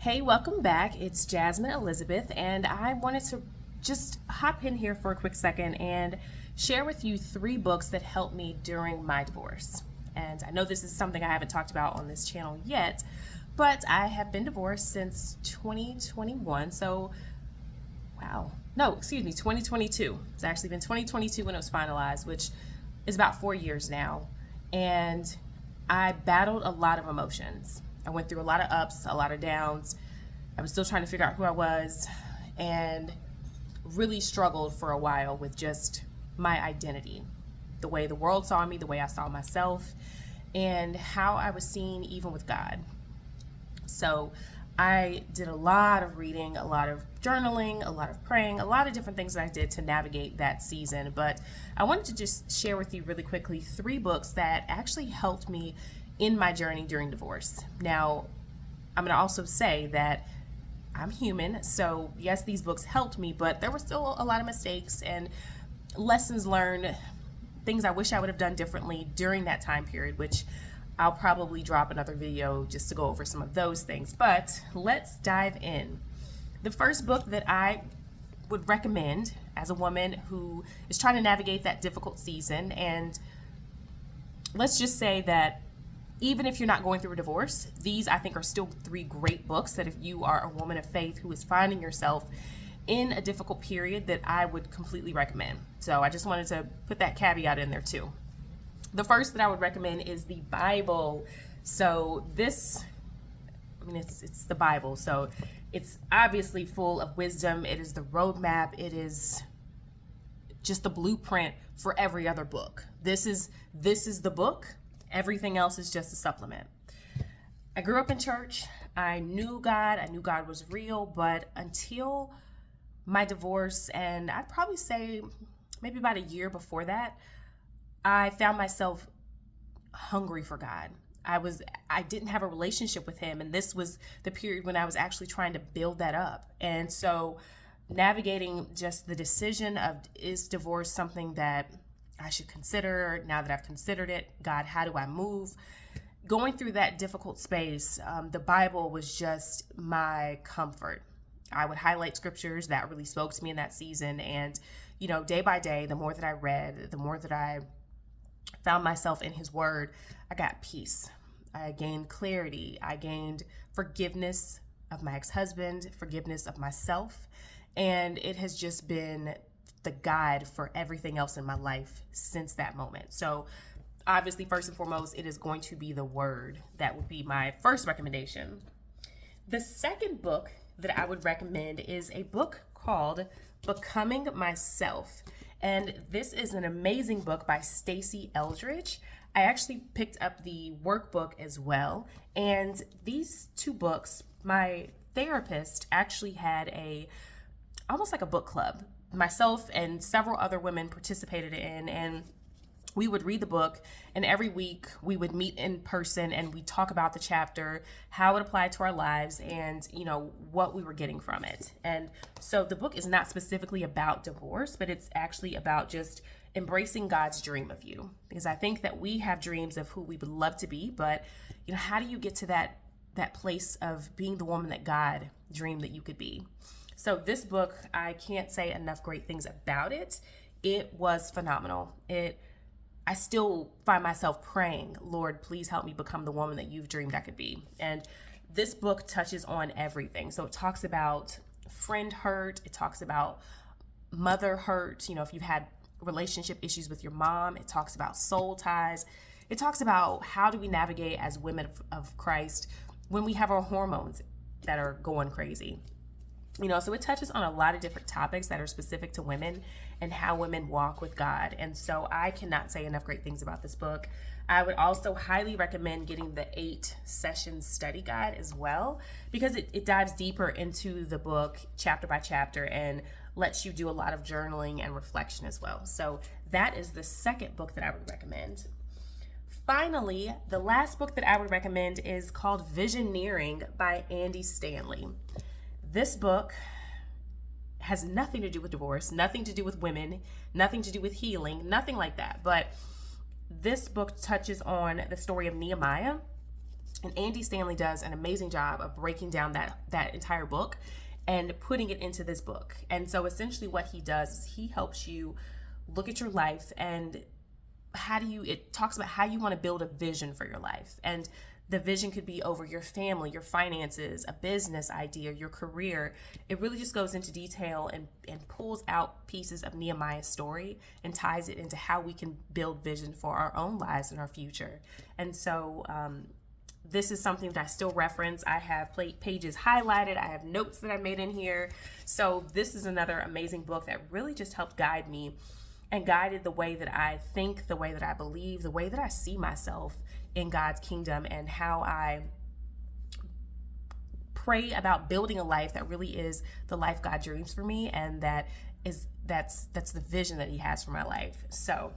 Hey, welcome back. It's Jasmine Elizabeth, and I wanted to just hop in here for a quick second and share with you three books that helped me during my divorce. And I know this is something I haven't talked about on this channel yet, but I have been divorced since 2021. So, wow. No, excuse me, 2022. It's actually been 2022 when it was finalized, which is about 4 years now. And I battled a lot of emotions. I went through a lot of ups, a lot of downs. I was still trying to figure out who I was and really struggled for a while with just my identity, the way the world saw me, the way I saw myself, and how I was seen even with God. So I did a lot of reading, a lot of journaling, a lot of praying, a lot of different things that I did to navigate that season. But I wanted to just share with you really quickly three books that actually helped me in my journey during divorce. Now, I'm going to also say that I'm human, so yes, these books helped me, but there were still a lot of mistakes and lessons learned, things I wish I would have done differently during that time period, which I'll probably drop another video just to go over some of those things. But let's dive in. The first book that I would recommend as a woman who is trying to navigate that difficult season, and let's just say that even if you're not going through a divorce, these I think are still three great books that if you are a woman of faith who is finding yourself in a difficult period, that I would completely recommend. So I just wanted to put that caveat in there too. The first that I would recommend is the Bible. So it's the Bible. So it's obviously full of wisdom. It is the roadmap. It is just the blueprint for every other book. This is the book. Everything else is just a supplement. I grew up in church. I knew God. I knew God was real. But until my divorce, and I'd probably say maybe about a year before that, I found myself hungry for God. I didn't have a relationship with him, and this was the period when I was actually trying to build that up. And so navigating just the decision of, is divorce something that I should consider? Now that I've considered it, God, how do I move? Going through that difficult space, the Bible was just my comfort. I would highlight scriptures that really spoke to me in that season. And, day by day, the more that I read, the more that I found myself in his word, I got peace. I gained clarity. I gained forgiveness of my ex-husband, forgiveness of myself. And it has just been the guide for everything else in my life since that moment. So obviously, first and foremost, it is going to be the word. That would be my first recommendation. The second book that I would recommend is a book called Becoming Myself. And this is an amazing book by Stasi Eldredge. I actually picked up the workbook as well. And these two books, my therapist actually had almost like a book club. Myself and several other women participated in, and we would read the book, and every week we would meet in person and we talk about the chapter, how it applied to our lives, and what we were getting from it. And so the book is not specifically about divorce, but it's actually about just embracing God's dream of you, because I think that we have dreams of who we would love to be, but how do you get to that place of being the woman that God dreamed that you could be? So this book, I can't say enough great things about it. It was phenomenal. I still find myself praying, Lord, please help me become the woman that you've dreamed I could be. And this book touches on everything. So it talks about friend hurt. It talks about mother hurt. If you've had relationship issues with your mom, it talks about soul ties. It talks about how do we navigate as women of Christ when we have our hormones that are going crazy. So it touches on a lot of different topics that are specific to women and how women walk with God. And so I cannot say enough great things about this book. I would also highly recommend getting the 8-session study guide as well, because it dives deeper into the book chapter by chapter and lets you do a lot of journaling and reflection as well. So that is the second book that I would recommend. Finally, the last book that I would recommend is called Visioneering by Andy Stanley. This book has nothing to do with divorce, nothing to do with women, nothing to do with healing, nothing like that. But this book touches on the story of Nehemiah And Andy Stanley does an amazing job of breaking down that entire book and putting it into this book. And so essentially what he does is he helps you look at your life and it talks about how you want to build a vision for your life. And the vision could be over your family, your finances, a business idea, your career. It really just goes into detail and pulls out pieces of Nehemiah's story and ties it into how we can build vision for our own lives and our future. And so this is something that I still reference. I have pages highlighted. I have notes that I made in here. So this is another amazing book that really just helped guide me and guided the way that I think, the way that I believe, the way that I see myself in God's kingdom, and how I pray about building a life that really is the life God dreams for me, and that's the vision that He has for my life. So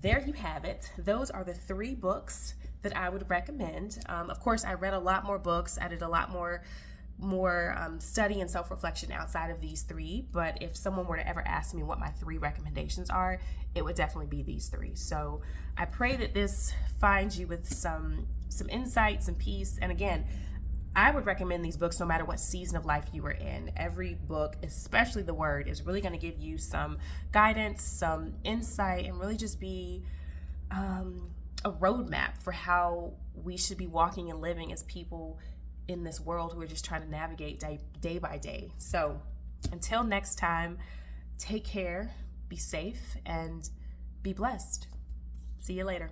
there you have it. Those are the 3 books that I would recommend. Of course, I read a lot more books. I did a lot more study and self-reflection outside of these 3, but if someone were to ever ask me what my 3 recommendations are, it would definitely be these 3. So I pray that this finds you with some insight, some peace. And again, I would recommend these books no matter what season of life you are in. Every book, especially the Word, is really going to give you some guidance, some insight, and really just be a roadmap for how we should be walking and living as people in this world who are just trying to navigate day by day. So until next time, take care, be safe, and be blessed. See you later.